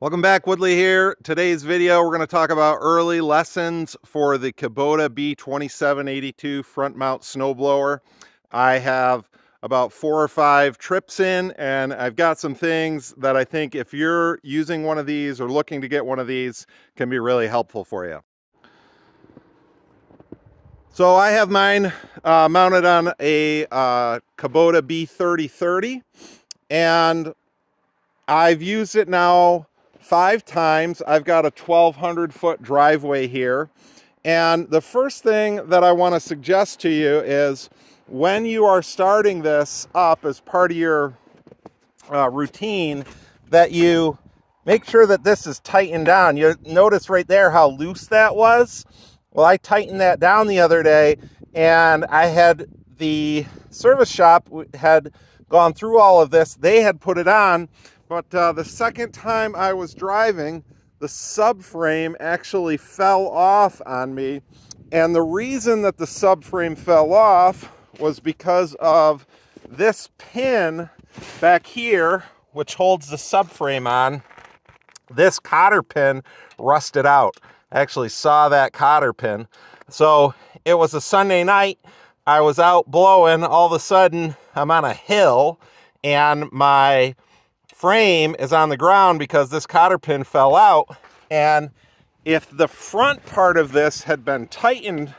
Welcome back, Woodley here. Today's video, we're going to talk about early lessons for the Kubota B2782 front mount snowblower. I have about 4 or 5 trips in, and I've got some things that I think if you're using one of these or looking to get one of these can be really helpful for you. So I have mine mounted on a Kubota B3030, and I've used it now 5 times. I've got a 1,200 foot driveway here. And the first thing that I want to suggest to you is when you are starting this up as part of your routine, that you make sure that this is tightened down. You notice right there how loose that was? Well, I tightened that down the other day, and I had the service shop had gone through all of this. They had put it on. But the second time I was driving, the subframe actually fell off on me. And the reason that the subframe fell off was because of this pin back here, which holds the subframe on. This cotter pin rusted out. I actually saw that cotter pin. So it was a Sunday night. I was out blowing. All of a sudden, I'm on a hill, and my frame is on the ground because this cotter pin fell out. And if the front part of this had been tightened,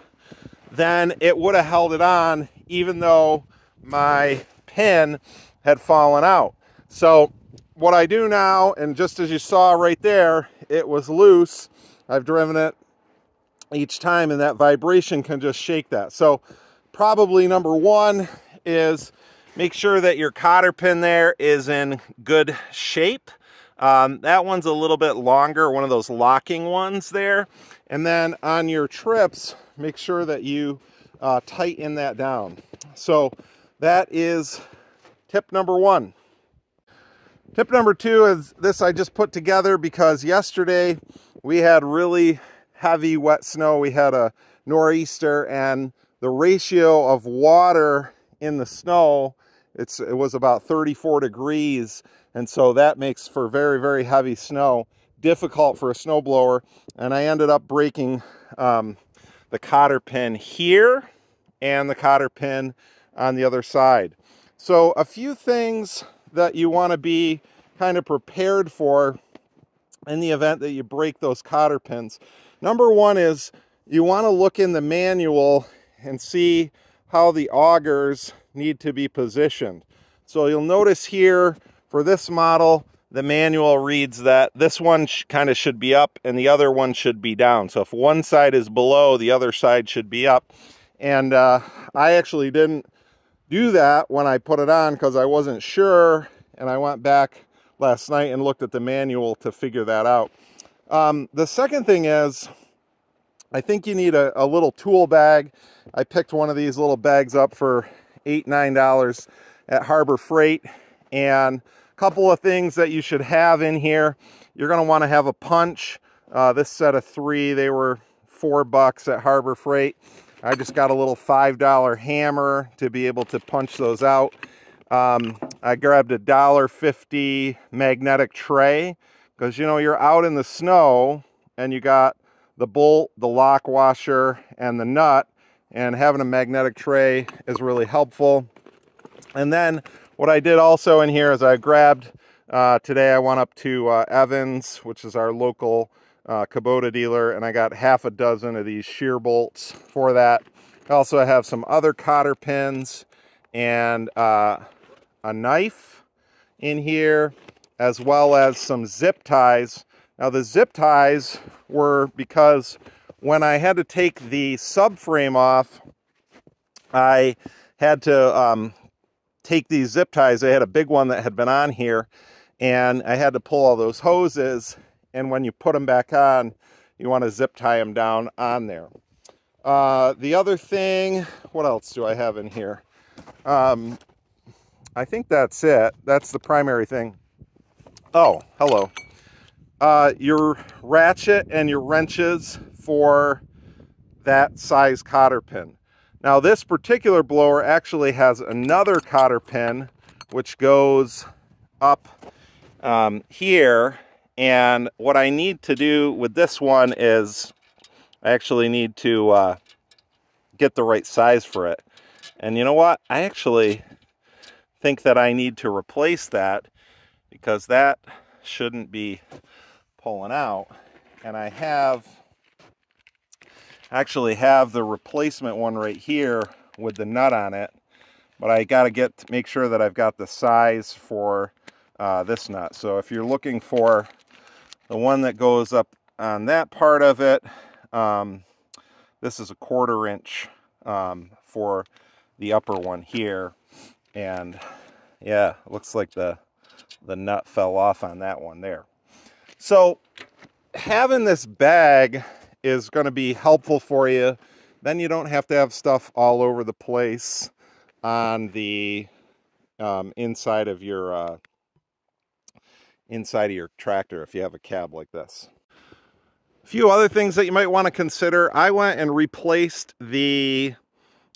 then it would have held it on even though my pin had fallen out. So what I do now, and just as you saw right there, it was loose. I've driven it each time, and that vibration can just shake that. So probably number one is make sure that your cotter pin there is in good shape. That one's a little bit longer, one of those locking ones there. And then on your trips, make sure that you tighten that down. So that is tip number one. Tip number two is this I just put together because yesterday we had really heavy wet snow. We had a nor'easter, and the ratio of water in the snow, it was about 34 degrees, and so that makes for very, very heavy snow, difficult for a snowblower. And I ended up breaking the cotter pin here and the cotter pin on the other side. So a few things that you want to be kind of prepared for in the event that you break those cotter pins. Number one is you want to look in the manual and see how the augers need to be positioned. So you'll notice here for this model, the manual reads that this one kind of should be up and the other one should be down. So if one side is below, the other side should be up. And I actually didn't do that when I put it on because I wasn't sure, and I went back last night and looked at the manual to figure that out. The second thing is, I think you need a little tool bag. I picked one of these little bags up for $8, $9 at Harbor Freight. And a couple of things that you should have in here. You're going to want to have a punch. This set of 3, they were $4 at Harbor Freight. I just got a little $5 hammer to be able to punch those out. I grabbed a $1.50 magnetic tray because, you know, you're out in the snow and you got the bolt, the lock washer, and the nut, and having a magnetic tray is really helpful. And then what I did also in here is I grabbed, today I went up to Evans, which is our local Kubota dealer, and I got half a dozen of these shear bolts for that. I also have some other cotter pins and a knife in here, as well as some zip ties. Now the zip ties were because when I had to take the subframe off, I had to take these zip ties. I had a big one that had been on here, and I had to pull all those hoses, and when you put them back on, you want to zip tie them down on there. The other thing, what else do I have in here? I think that's it. That's the primary thing. Oh, hello. Your ratchet and your wrenches for that size cotter pin. Now this particular blower actually has another cotter pin which goes up here, And what I need to do with this one is I actually need to get the right size for it. And you know what? I actually think that I need to replace that because that shouldn't be pulling out. And I actually have the replacement one right here with the nut on it, but I got to make sure that I've got the size for this nut. So if you're looking for the one that goes up on that part of it, this is a 1/4 inch for the upper one here. And yeah, looks like the nut fell off on that one there. So having this bag is going to be helpful for you. Then you don't have to have stuff all over the place on the inside of your tractor if you have a cab like this. A few other things that you might want to consider. I went and replaced the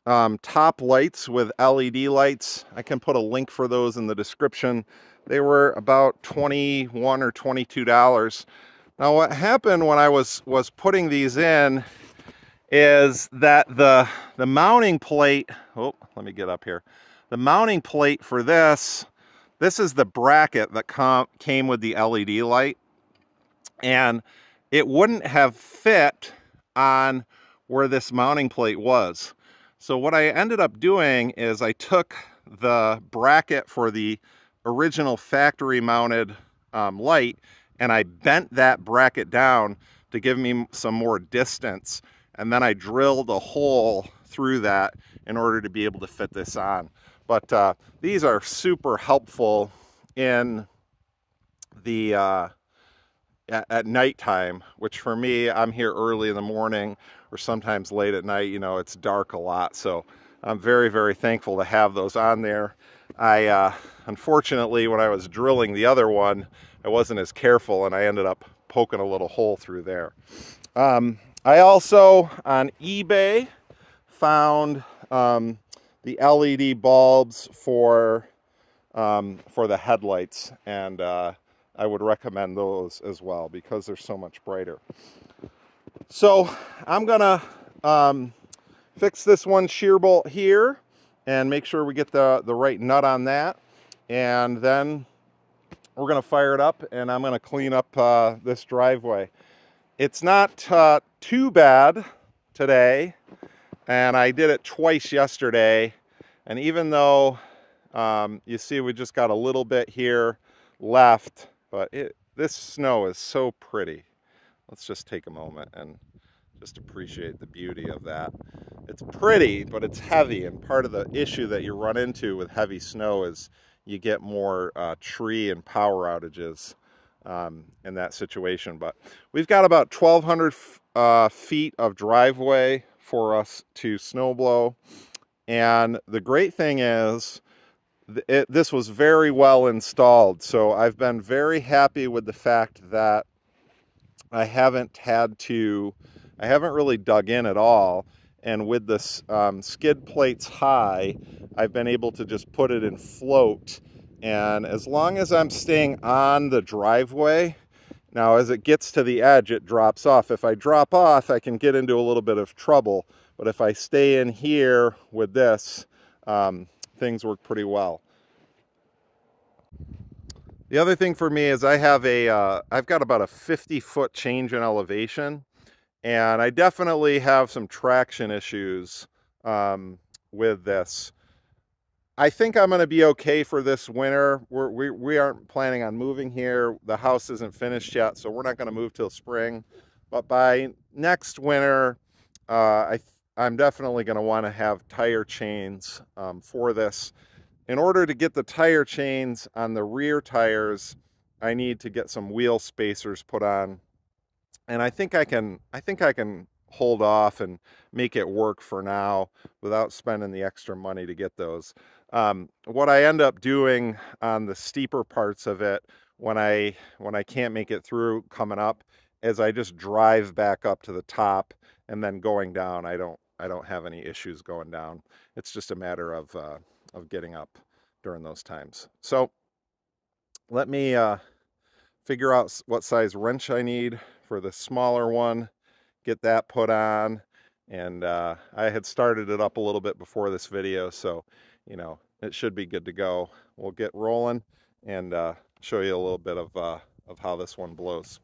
top lights with LED lights. I can put a link for those in the description. They were about $21 or $22. Now what happened when I was putting these in is that the mounting plate, oh, let me get up here. The mounting plate for this is the bracket that came with the LED light, and it wouldn't have fit on where this mounting plate was. So what I ended up doing is I took the bracket for the original factory mounted light, and I bent that bracket down to give me some more distance, and then I drilled a hole through that in order to be able to fit this on. But these are super helpful in the at nighttime, which for me, I'm here early in the morning or sometimes late at night. You know, it's dark a lot, so I'm very, very thankful to have those on there. Unfortunately, when I was drilling the other one, I wasn't as careful, and I ended up poking a little hole through there. I also, on eBay, found the LED bulbs for the headlights, and I would recommend those as well because they're so much brighter. So I'm gonna fix this one shear bolt here and make sure we get the right nut on that, and then we're gonna fire it up and I'm gonna clean up this driveway. It's not too bad today, and I did it twice yesterday, and even though you see we just got a little bit here left, but this snow is so pretty. Let's just take a moment and just appreciate the beauty of that. It's pretty, but it's heavy, and part of the issue that you run into with heavy snow is you get more tree and power outages in that situation. But we've got about 1,200 feet of driveway for us to snowblow, and the great thing is this was very well installed, so I've been very happy with the fact that I haven't really dug in at all, and with this skid plates high, I've been able to just put it in float, and as long as I'm staying on the driveway, now as it gets to the edge it drops off. If I drop off, I can get into a little bit of trouble, but if I stay in here with this, things work pretty well. The other thing for me is I have I've got about a 50-foot change in elevation, and I definitely have some traction issues with this. I think I'm going to be okay for this winter. We aren't planning on moving here. The house isn't finished yet, so we're not going to move till spring. But by next winter, I'm definitely going to want to have tire chains for this. In order to get the tire chains on the rear tires, I need to get some wheel spacers put on, and I think I can hold off and make it work for now without spending the extra money to get those. What I end up doing on the steeper parts of it, when I can't make it through coming up, is I just drive back up to the top, and then going down, I don't have any issues going down. It's just a matter of getting up during those times. So let me figure out what size wrench I need for the smaller one, get that put on, and I had started it up a little bit before this video, so you know it should be good to go. We'll get rolling and show you a little bit of how this one blows.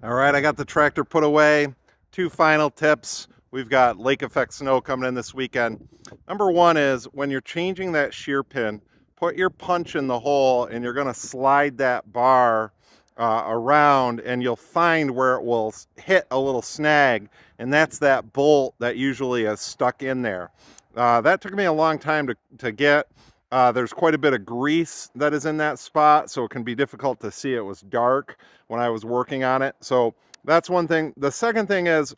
All right, I got the tractor put away. Two final tips. We've got lake effect snow coming in this weekend. Number one is when you're changing that shear pin, put your punch in the hole and you're gonna slide that bar around, and you'll find where it will hit a little snag, and that's that bolt that usually is stuck in there. That took me a long time to get. There's quite a bit of grease that is in that spot, so it can be difficult to see. It was dark when I was working on it. So that's one thing. The second thing is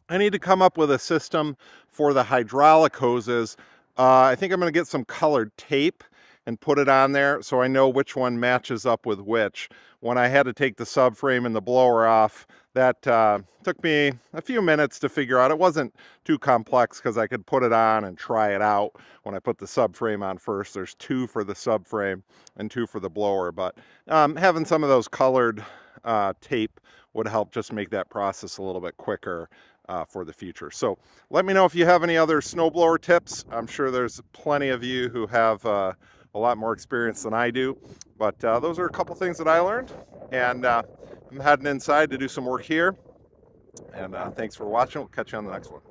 I need to come up with a system for the hydraulic hoses. I think I'm going to get some colored tape and put it on there so I know which one matches up with which. When I had to take the subframe and the blower off, that took me a few minutes to figure out. It wasn't too complex because I could put it on and try it out when I put the subframe on first. There's two for the subframe and two for the blower, but having some of those colored tape would help just make that process a little bit quicker for the future. So let me know if you have any other snowblower tips. I'm sure there's plenty of you who have a lot more experience than I do, but those are a couple things that I learned, and I'm heading inside to do some work here, and thanks for watching. We'll catch you on the next one.